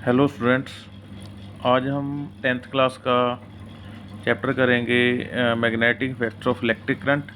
Hello students, आज हम tenth class का चैप्टर करेंगे magnetic effects of electric current.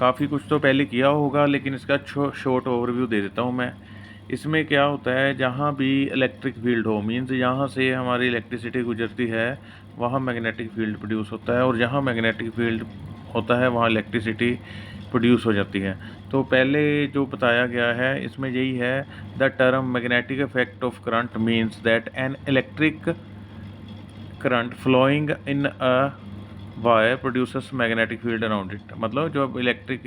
काफ़ी कुछ तो पहले किया होगा, लेकिन इसका शॉर्ट ओवरव्यू दे देता हूँ मैं। इसमें क्या होता है, जहाँ भी इलेक्ट्रिक फील्ड हो, मींस जहाँ से हमारी इलेक्ट्रिसिटी गुजरती है वहाँ मैग्नेटिक फील्ड प्रोड्यूस होता है, और जहाँ मैग्नेटिक फील्ड होता है वहाँ इलेक्ट्रिसिटी प्रोड्यूस हो जाती है। तो पहले जो बताया गया है इसमें यही है, the term magnetic effect of current means that an electric current flowing in a wire producers magnetic field around it. मतलब जब इलेक्ट्रिक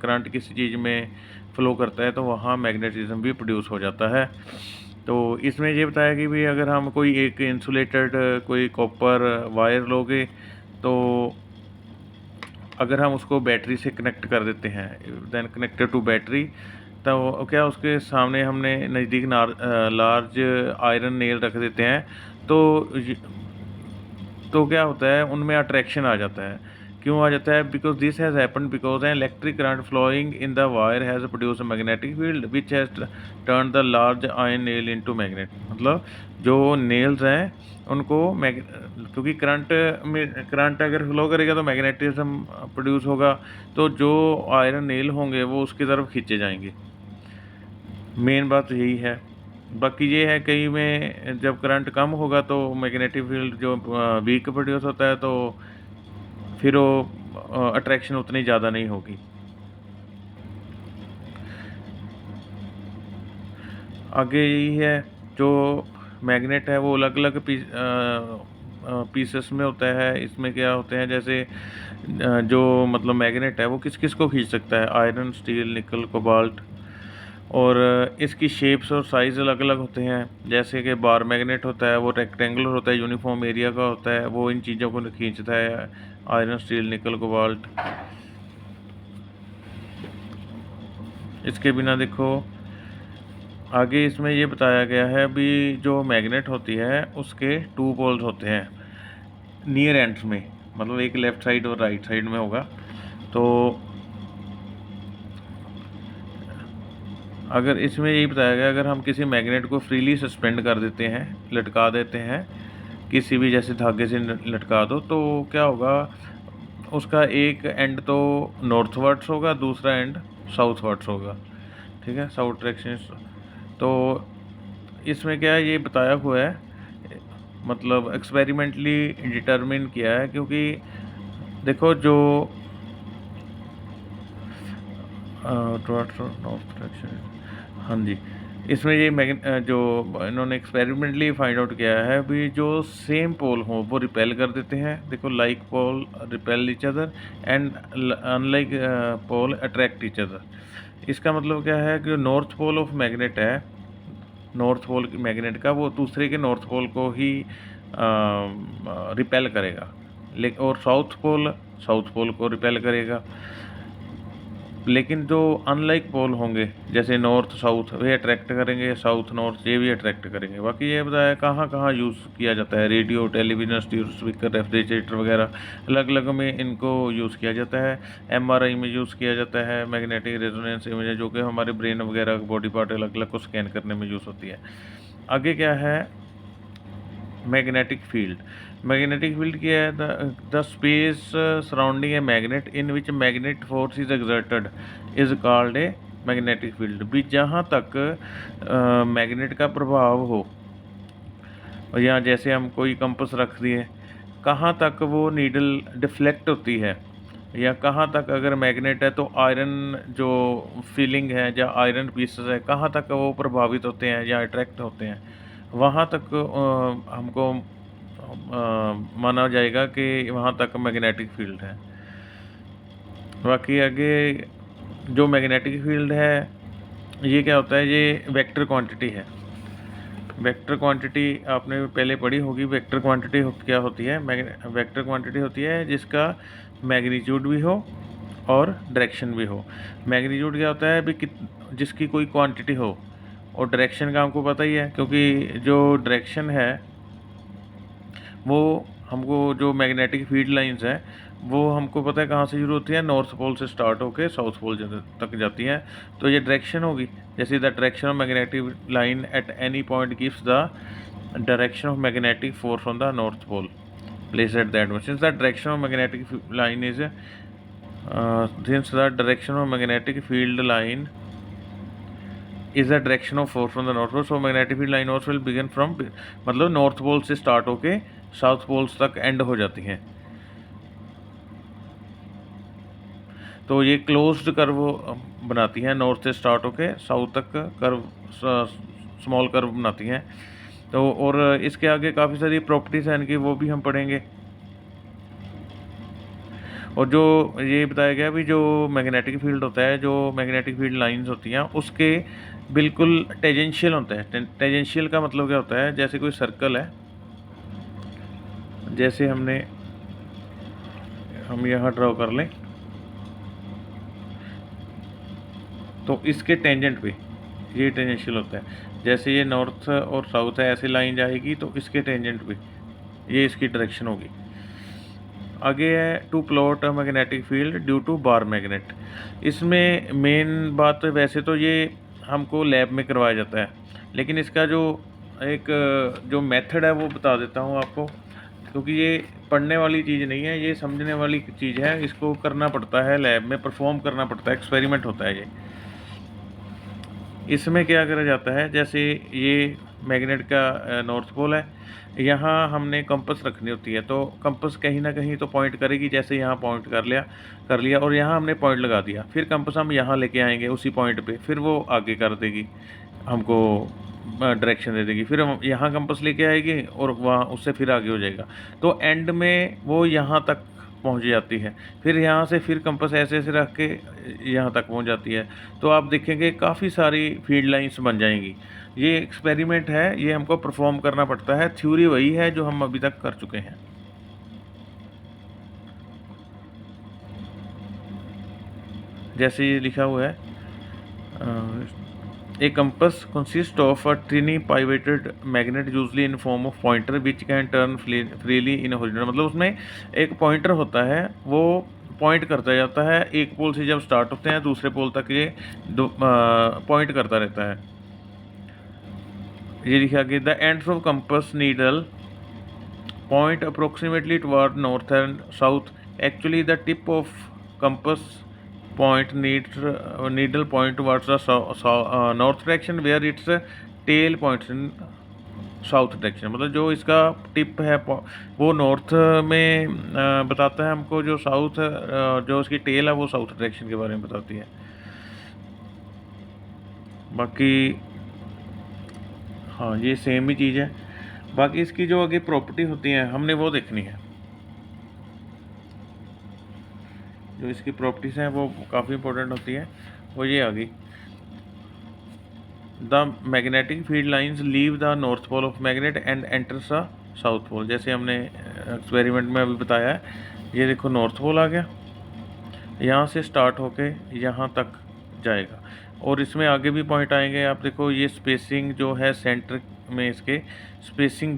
करंट किसी चीज़ में फ़्लो करता है तो वहाँ मैग्नेटिज्म भी प्रोड्यूस हो जाता है। तो इसमें ये बताया कि भी अगर हम कोई एक इंसुलेटेड कोई कॉपर वायर लोगे, तो अगर हम उसको बैटरी से कनेक्ट कर देते हैं, देन कनेक्टेड टू बैटरी, तो क्या उसके सामने हमने नज़दीक लार्ज आयरन नेल रख देते हैं, तो क्या होता है, उनमें अट्रैक्शन आ जाता है। क्यों आ जाता है? Because this has happen because an electric current flowing in the wire has produce magnetic field which has turn the large iron nail into magnet. मतलब जो नेल्स हैं उनको क्योंकि करंट अगर फ्लो करेगा तो मैग्नेटिज्म प्रोड्यूस होगा, तो जो आयरन नेल होंगे वो उसकी तरफ खींचे जाएंगे। मेन बात यही है। बाकी ये है, कई में जब करंट कम होगा तो मैग्नेटिक फील्ड जो वीक प्रोड्यूस होता है, तो फिर वो अट्रैक्शन उतनी ज़्यादा नहीं होगी। आगे यही है, जो मैग्नेट है वो अलग अलग पीसेस में होता है। इसमें क्या होते हैं, जैसे जो मतलब मैग्नेट है वो किस किस को खींच सकता है, आयरन, स्टील, निकल, कोबाल्ट। और इसकी शेप्स और साइज़ अलग अलग होते हैं। जैसे कि बार मैग्नेट होता है वो रेक्टेंगुलर होता है, यूनिफॉर्म एरिया का होता है, वो इन चीज़ों को खींचता है, आयरन, स्टील, निकल, कोबाल्ट। इसके बिना देखो, आगे इसमें ये बताया गया है भी जो मैग्नेट होती है उसके 2 पोल्स होते हैं नियर एंड्स में, मतलब एक लेफ़्ट साइड और राइट साइड में होगा। तो अगर इसमें यही बताया गया, अगर हम किसी मैग्नेट को फ्रीली सस्पेंड कर देते हैं, लटका देते हैं किसी भी जैसे धागे से लटका दो, तो क्या होगा, उसका एक एंड तो नॉर्थवर्ड्स होगा, दूसरा एंड साउथवर्ड्स होगा। ठीक है, साउथ डायरेक्शन। तो इसमें क्या है, ये बताया हुआ है, मतलब एक्सपेरिमेंटली डिटरमिन किया है। क्योंकि देखो जो नॉर्थ डायरेक्शन, हाँ जी, इसमें ये जो इन्होंने एक्सपेरिमेंटली फाइंड आउट किया है भी, जो सेम पोल हो वो रिपेल कर देते हैं। देखो, like pole repel each other and unlike pole attract each other. इसका मतलब क्या है कि नॉर्थ पोल ऑफ मैग्नेट है, नॉर्थ पोल मैग्नेट का, वो दूसरे के नॉर्थ पोल को ही रिपेल करेगा, लेकिन और साउथ पोल को रिपेल करेगा। लेकिन जो अनलाइक पोल होंगे, जैसे नॉर्थ साउथ, वे अट्रैक्ट करेंगे, साउथ नॉर्थ ये भी अट्रैक्ट करेंगे। बाकी ये बताया कहाँ कहाँ यूज़ किया जाता है, radio, television, stereo speaker, refrigerator वगैरह अलग अलग में इनको यूज़ किया जाता है। एमआरआई में यूज़ किया जाता है, मैग्नेटिक रेजोनेंस इमेज, जो कि हमारे ब्रेन वगैरह बॉडी पार्ट अलग अलग को स्कैन करने में यूज़ होती है। आगे क्या है, मैग्नेटिक फील्ड। मैग्नेटिक फील्ड क्या है, the space surrounding a magnet in which magnet force is exerted is called a magnetic field. भी जहाँ तक मैग्नेट का प्रभाव हो, और यहाँ जैसे हम कोई कंपास रख दिए, कहाँ तक वो नीडल डिफ्लेक्ट होती है, या कहाँ तक अगर मैग्नेट है तो आयरन जो फीलिंग है या आयरन पीसेस है कहाँ तक वो प्रभावित होते हैं या अट्रैक्ट होते हैं, वहाँ तक हमको माना जाएगा कि वहाँ तक मैग्नेटिक फील्ड है। बाकी आगे जो मैग्नेटिक फील्ड है, ये क्या होता है, ये वेक्टर क्वांटिटी है। वेक्टर क्वांटिटी आपने पहले पढ़ी होगी। वेक्टर क्वांटिटी क्या होती है? वेक्टर क्वांटिटी होती है जिसका मैग्नीट्यूड भी हो और डायरेक्शन भी हो। मैग्नीट्यूड क्या होता है भी, जिसकी कोई क्वांटिटी हो, और डायरेक्शन का हमको पता ही है, क्योंकि जो डायरेक्शन है वो हमको, जो मैग्नेटिक फील्ड लाइंस हैं वो हमको पता है कहाँ से शुरू होती है, नॉर्थ पोल से स्टार्ट होकर साउथ पोल तक जाती है। तो ये डायरेक्शन होगी, जैसे the direction of magnetic line at any point gives the direction of magnetic force on the north pole place at that since the direction of magnetic line is since the direction of magnetic field line is the direction of force from the north pole, so magnetic field line also will begin from, मतलब north pole से start होके south poles तक and हो जाती हैं। तो ये closed curve बनाती हैं, नॉर्थ से स्टार्ट होके साउथ तक कर्व, स्मॉल कर्व बनाती हैं। तो और इसके आगे काफ़ी सारी प्रॉपर्टीज़ हैं इनकी, वो भी हम पढ़ेंगे। और जो ये बताया गया भी जो मैग्नेटिक फील्ड होता है, जो मैग्नेटिक फील्ड लाइंस होती हैं उसके बिल्कुल टेजेंशियल होता है। टेजेंशियल का मतलब क्या होता है, जैसे कोई सर्कल है, जैसे हम यहाँ ड्रॉ कर लें, तो इसके टेंजेंट पे ये टेंजेंशियल होता है। जैसे ये नॉर्थ और साउथ है, ऐसे लाइन जाएगी तो इसके टेंजेंट पे ये इसकी डायरेक्शन होगी। आगे है to plot a magnetic field due to bar magnet. इसमें मेन बात वैसे तो ये हमको लैब में करवाया जाता है, लेकिन इसका जो मेथड है वो बता देता हूँ आपको, क्योंकि ये पढ़ने वाली चीज़ नहीं है, ये समझने वाली चीज़ है। इसको करना पड़ता है लैब में, परफॉर्म करना पड़ता है, एक्सपेरिमेंट होता है ये। इसमें क्या करा जाता है, जैसे ये मैग्नेट का नॉर्थ पोल है, यहाँ हमने कंपास रखनी होती है, तो कंपास कहीं ना कहीं तो पॉइंट करेगी। जैसे यहाँ पॉइंट कर लिया और यहाँ हमने पॉइंट लगा दिया, फिर कंपास हम यहाँ लेके आएंगे उसी पॉइंट पे, फिर वो आगे कर देगी, हमको डायरेक्शन दे देगी। फिर हम यहाँ कंपास लेके आएगी और वहाँ उससे फिर आगे हो जाएगा, तो एंड में वो यहाँ तक पहुँच जाती है। फिर यहाँ से फिर कंपास ऐसे ऐसे रख के यहाँ तक पहुँच जाती है। तो आप देखेंगे काफ़ी सारी फील्ड लाइंस बन जाएंगी। ये एक्सपेरिमेंट है, ये हमको परफॉर्म करना पड़ता है। थ्योरी वही है जो हम अभी तक कर चुके हैं। जैसे ये लिखा हुआ है, a compass consist of a tiny pivoted magnet usually in form of pointer which can turn freely in horizontal. मतलब उसमें एक पॉइंटर होता है, वो पॉइंट करता जाता है, एक पोल से जब स्टार्ट होते हैं दूसरे पोल तक ये पॉइंट करता रहता है। ये लिखा कि the ends of compass needle point approximately toward north and south. Actually the tip of compass point needle point towards the north direction where its tail points in south direction. मतलब जो इसका tip है वो north में बताता है हमको, जो साउथ जो उसकी टेल है वो साउथ डायरेक्शन के बारे में बताती है। बाकी हाँ ये सेम ही चीज़ है। बाकी इसकी जो आगे प्रॉपर्टी होती हैं हमने वो देखनी है। जो इसकी प्रॉपर्टीज़ हैं वो काफ़ी इंपॉर्टेंट होती है। वो ये आ गई, the magnetic field lines leave the north pole of magnet and enters the south pole. जैसे हमने एक्सपेरिमेंट में अभी बताया है, ये देखो नॉर्थ पोल आ गया, यहाँ से स्टार्ट होके यहाँ तक जाएगा और इसमें आगे भी पॉइंट आएंगे। आप देखो ये स्पेसिंग जो है सेंटर में इसके स्पेसिंग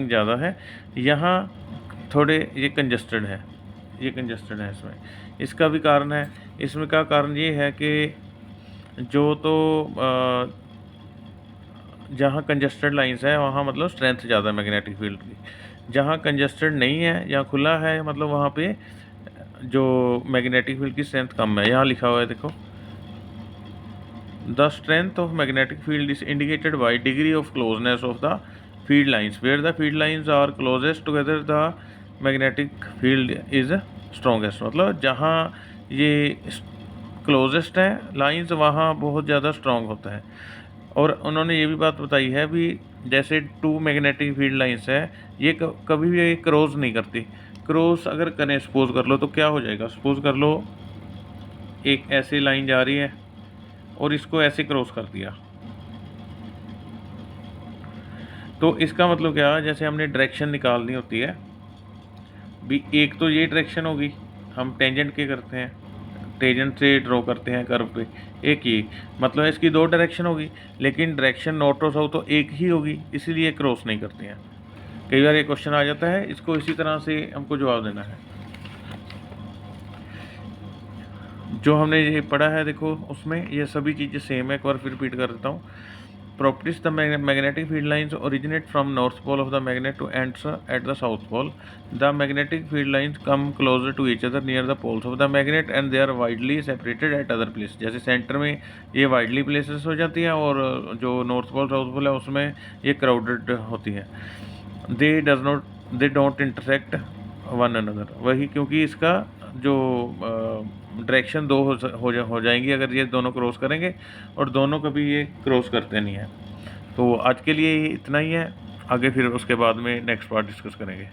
ज़्यादा है, यहाँ थोड़े ये कंजस्टेड है इसमें। इसका भी कारण है, इसमें का कारण ये है कि जो तो जहाँ कंजस्टेड लाइंस है वहाँ मतलब स्ट्रेंथ ज़्यादा है मैग्नेटिक फील्ड की। जहाँ कंजस्टेड नहीं है या खुला है मतलब वहाँ पे जो मैग्नेटिक फील्ड की स्ट्रेंथ कम है। यहाँ लिखा हुआ है देखो, the strength of magnetic field is indicated by degree of closeness of the field lines. Where the field lines are closest together the magnetic field is strongest. मतलब जहाँ ये क्लोजेस्ट है लाइंस वहाँ बहुत ज़्यादा स्ट्रॉन्ग होता है। और उन्होंने ये भी बात बताई है भी, जैसे टू मैग्नेटिक फील्ड लाइंस है, ये कभी भी ये क्रॉस नहीं करती। क्रॉस अगर करें सपोज कर लो तो क्या हो जाएगा, सपोज कर लो एक ऐसी लाइन जा रही है और इसको ऐसे क्रॉस कर दिया, तो इसका मतलब क्या है, जैसे हमने डायरेक्शन निकालनी होती है भी, एक तो ये डायरेक्शन होगी, हम टेंजेंट के करते हैं, टेंजेंट से ड्रॉ करते हैं कर्व पे, एक ही मतलब इसकी दो डायरेक्शन होगी, लेकिन डायरेक्शन नॉर्थ और साउथ तो एक ही होगी, इसीलिए क्रॉस नहीं करते हैं। कई बार ये क्वेश्चन आ जाता है, इसको इसी तरह से हमको जवाब देना है। जो हमने ये पढ़ा है देखो, उसमें ये सभी चीज़ें सेम है। एक बार फिर रिपीट कर देता हूँ। Properties: the magnetic field lines originate from north pole of the magnet to ends at the south pole. The magnetic field lines come closer to each other near the poles of the magnet and they are widely separated at other places. जैसे centre में ये widely places हो जाती हैं और जो north pole south pole है उसमें ये क्राउडेड होती है। They don't intersect one another. वही, क्योंकि इसका जो डायरेक्शन दो हो जाएंगी अगर ये दोनों क्रॉस करेंगे, और दोनों कभी ये क्रॉस करते नहीं हैं। तो आज के लिए इतना ही है, आगे फिर उसके बाद में नेक्स्ट पार्ट डिस्कस करेंगे।